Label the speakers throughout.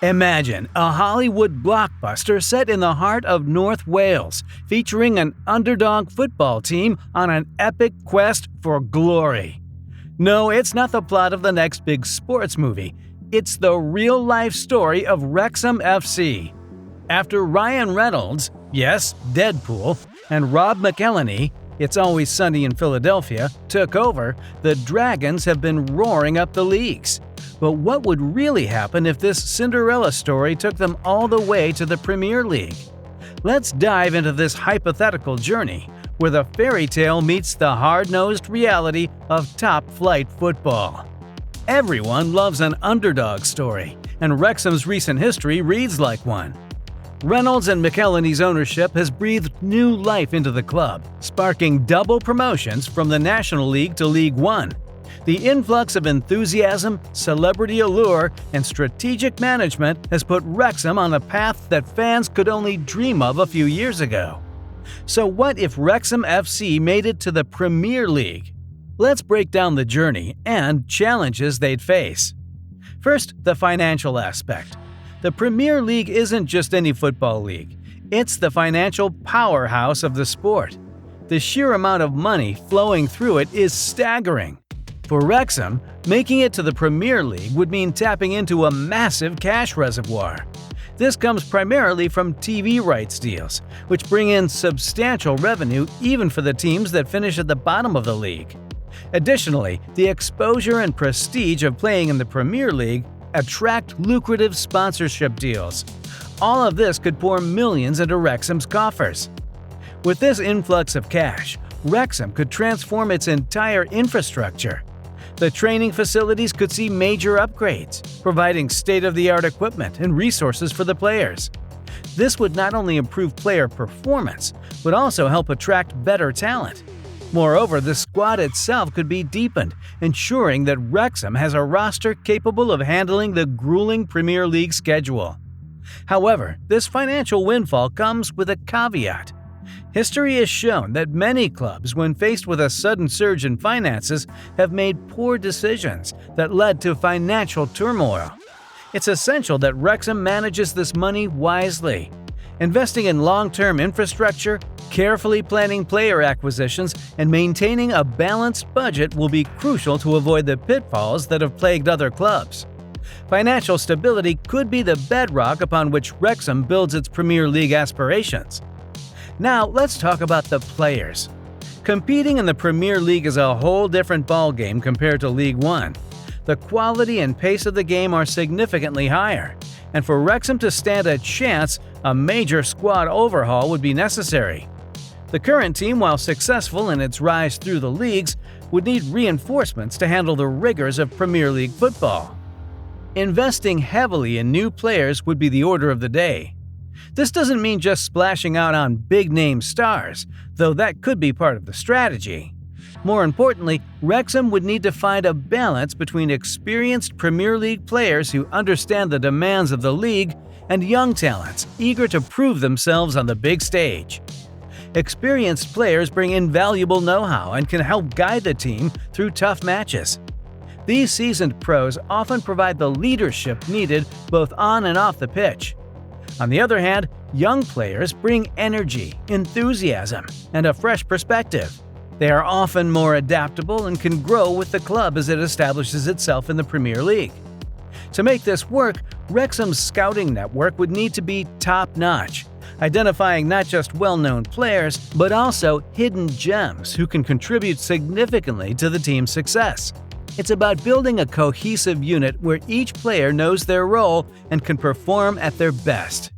Speaker 1: Imagine a Hollywood blockbuster set in the heart of North Wales, featuring an underdog football team on an epic quest for glory. No, it's not the plot of the next big sports movie. It's the real-life story of Wrexham FC. After Ryan Reynolds, yes, Deadpool, and Rob McElhenney, It's Always Sunny in Philadelphia, took over, the Dragons have been roaring up the leagues. But what would really happen if this Cinderella story took them all the way to the Premier League? Let's dive into this hypothetical journey, where the fairy tale meets the hard-nosed reality of top-flight football. Everyone loves an underdog story, and Wrexham's recent history reads like one. Reynolds and McElhenney's ownership has breathed new life into the club, sparking double promotions from the National League to League One. The influx of enthusiasm, celebrity allure, and strategic management has put Wrexham on a path that fans could only dream of a few years ago. So what if Wrexham FC made it to the Premier League? Let's break down the journey and challenges they'd face. First, the financial aspect. The Premier League isn't just any football league. It's the financial powerhouse of the sport. The sheer amount of money flowing through it is staggering. For Wrexham, making it to the Premier League would mean tapping into a massive cash reservoir. This comes primarily from TV rights deals, which bring in substantial revenue even for the teams that finish at the bottom of the league. Additionally, the exposure and prestige of playing in the Premier League attract lucrative sponsorship deals. All of this could pour millions into Wrexham's coffers. With this influx of cash, Wrexham could transform its entire infrastructure. The training facilities could see major upgrades, providing state-of-the-art equipment and resources for the players. This would not only improve player performance, but also help attract better talent. Moreover, the squad itself could be deepened, ensuring that Wrexham has a roster capable of handling the grueling Premier League schedule. However, this financial windfall comes with a caveat. History has shown that many clubs, when faced with a sudden surge in finances, have made poor decisions that led to financial turmoil. It's essential that Wrexham manages this money wisely. Investing in long-term infrastructure, carefully planning player acquisitions, and maintaining a balanced budget will be crucial to avoid the pitfalls that have plagued other clubs. Financial stability could be the bedrock upon which Wrexham builds its Premier League aspirations. Now, let's talk about the players. Competing in the Premier League is a whole different ballgame compared to League One. The quality and pace of the game are significantly higher, and for Wrexham to stand a chance, a major squad overhaul would be necessary. The current team, while successful in its rise through the leagues, would need reinforcements to handle the rigors of Premier League football. Investing heavily in new players would be the order of the day. This doesn't mean just splashing out on big-name stars, though that could be part of the strategy. More importantly, Wrexham would need to find a balance between experienced Premier League players who understand the demands of the league and young talents eager to prove themselves on the big stage. Experienced players bring invaluable know-how and can help guide the team through tough matches. These seasoned pros often provide the leadership needed both on and off the pitch. On the other hand, young players bring energy, enthusiasm, and a fresh perspective. They are often more adaptable and can grow with the club as it establishes itself in the Premier League. To make this work, Wrexham's scouting network would need to be top-notch, identifying not just well-known players, but also hidden gems who can contribute significantly to the team's success. It's about building a cohesive unit where each player knows their role and can perform at their best.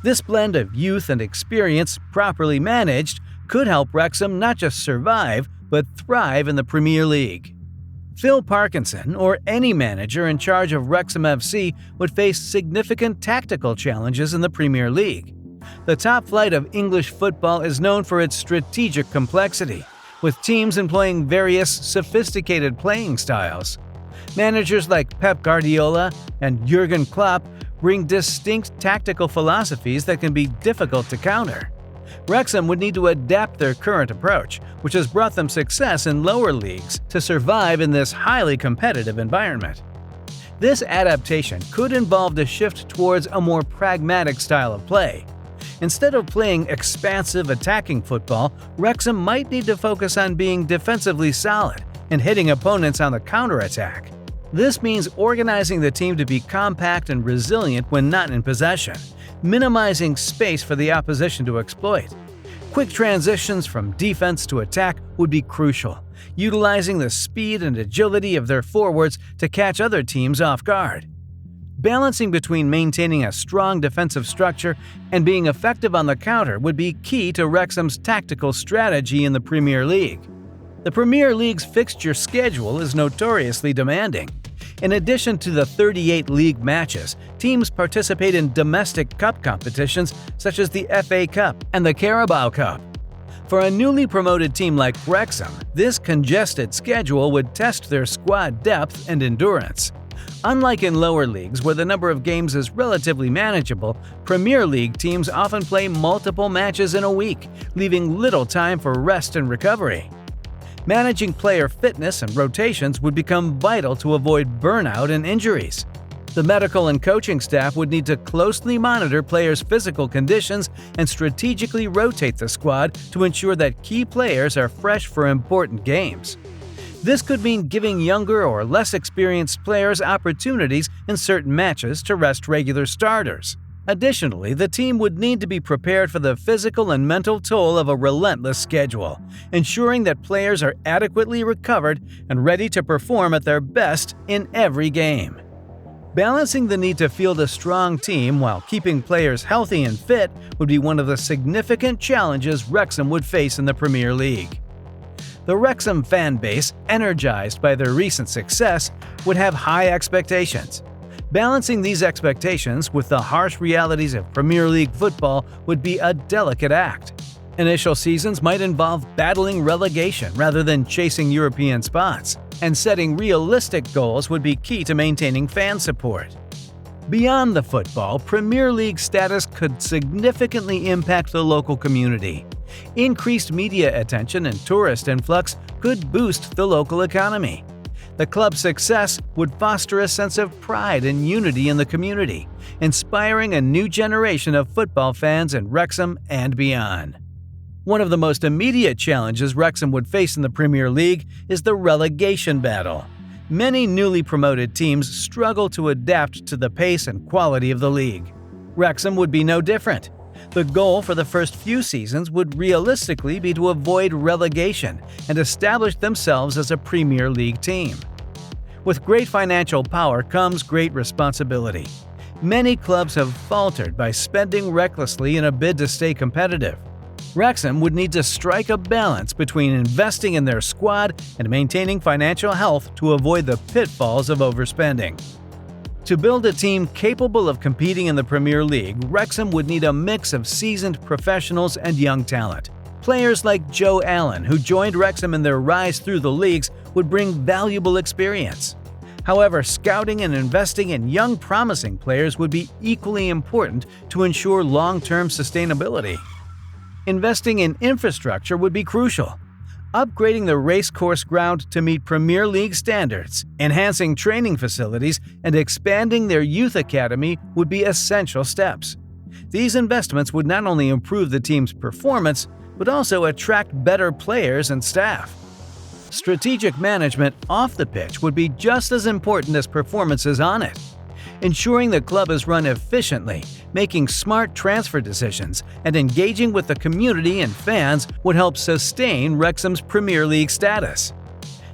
Speaker 1: This blend of youth and experience, properly managed, could help Wrexham not just survive, but thrive in the Premier League. Phil Parkinson, or any manager in charge of Wrexham FC, would face significant tactical challenges in the Premier League. The top flight of English football is known for its strategic complexity, with teams employing various sophisticated playing styles. Managers like Pep Guardiola and Jurgen Klopp bring distinct tactical philosophies that can be difficult to counter. Wrexham would need to adapt their current approach, which has brought them success in lower leagues, to survive in this highly competitive environment. This adaptation could involve a shift towards a more pragmatic style of play. Instead of playing expansive attacking football, Wrexham might need to focus on being defensively solid and hitting opponents on the counterattack. This means organizing the team to be compact and resilient when not in possession, minimizing space for the opposition to exploit. Quick transitions from defense to attack would be crucial, utilizing the speed and agility of their forwards to catch other teams off guard. Balancing between maintaining a strong defensive structure and being effective on the counter would be key to Wrexham's tactical strategy in the Premier League. The Premier League's fixture schedule is notoriously demanding. In addition to the 38 league matches, teams participate in domestic cup competitions such as the FA Cup and the Carabao Cup. For a newly promoted team like Wrexham, this congested schedule would test their squad depth and endurance. Unlike in lower leagues where the number of games is relatively manageable, Premier League teams often play multiple matches in a week, leaving little time for rest and recovery. Managing player fitness and rotations would become vital to avoid burnout and injuries. The medical and coaching staff would need to closely monitor players' physical conditions and strategically rotate the squad to ensure that key players are fresh for important games. This could mean giving younger or less experienced players opportunities in certain matches to rest regular starters. Additionally, the team would need to be prepared for the physical and mental toll of a relentless schedule, ensuring that players are adequately recovered and ready to perform at their best in every game. Balancing the need to field a strong team while keeping players healthy and fit would be one of the significant challenges Wrexham would face in the Premier League. The Wrexham fan base, energized by their recent success, would have high expectations. Balancing these expectations with the harsh realities of Premier League football would be a delicate act. Initial seasons might involve battling relegation rather than chasing European spots, and setting realistic goals would be key to maintaining fan support. Beyond the football, Premier League status could significantly impact the local community. Increased media attention and tourist influx could boost the local economy. The club's success would foster a sense of pride and unity in the community, inspiring a new generation of football fans in Wrexham and beyond. One of the most immediate challenges Wrexham would face in the Premier League is the relegation battle. Many newly promoted teams struggle to adapt to the pace and quality of the league. Wrexham would be no different. The goal for the first few seasons would realistically be to avoid relegation and establish themselves as a Premier League team. With great financial power comes great responsibility. Many clubs have faltered by spending recklessly in a bid to stay competitive. Wrexham would need to strike a balance between investing in their squad and maintaining financial health to avoid the pitfalls of overspending. To build a team capable of competing in the Premier League, Wrexham would need a mix of seasoned professionals and young talent. Players like Joe Allen, who joined Wrexham in their rise through the leagues, would bring valuable experience. However, scouting and investing in young promising players would be equally important to ensure long-term sustainability. Investing in infrastructure would be crucial. Upgrading the racecourse ground to meet Premier League standards, enhancing training facilities, and expanding their youth academy would be essential steps. These investments would not only improve the team's performance, but also attract better players and staff. Strategic management off the pitch would be just as important as performances on it. Ensuring the club is run efficiently, making smart transfer decisions, and engaging with the community and fans would help sustain Wrexham's Premier League status.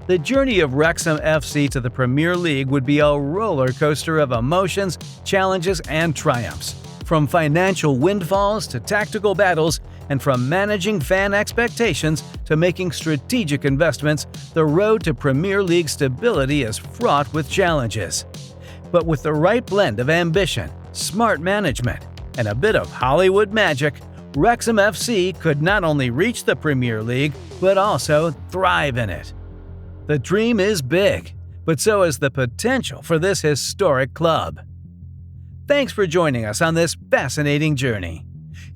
Speaker 1: The journey of Wrexham FC to the Premier League would be a roller coaster of emotions, challenges, and triumphs. From financial windfalls to tactical battles, and from managing fan expectations to making strategic investments, the road to Premier League stability is fraught with challenges. But with the right blend of ambition, smart management, and a bit of Hollywood magic, Wrexham FC could not only reach the Premier League, but also thrive in it. The dream is big, but so is the potential for this historic club. Thanks for joining us on this fascinating journey.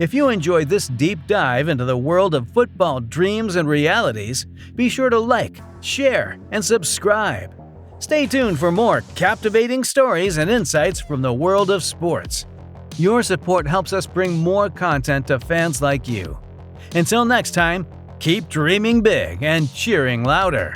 Speaker 1: If you enjoyed this deep dive into the world of football dreams and realities, be sure to like, share, and subscribe. Stay tuned for more captivating stories and insights from the world of sports. Your support helps us bring more content to fans like you. Until next time, keep dreaming big and cheering louder.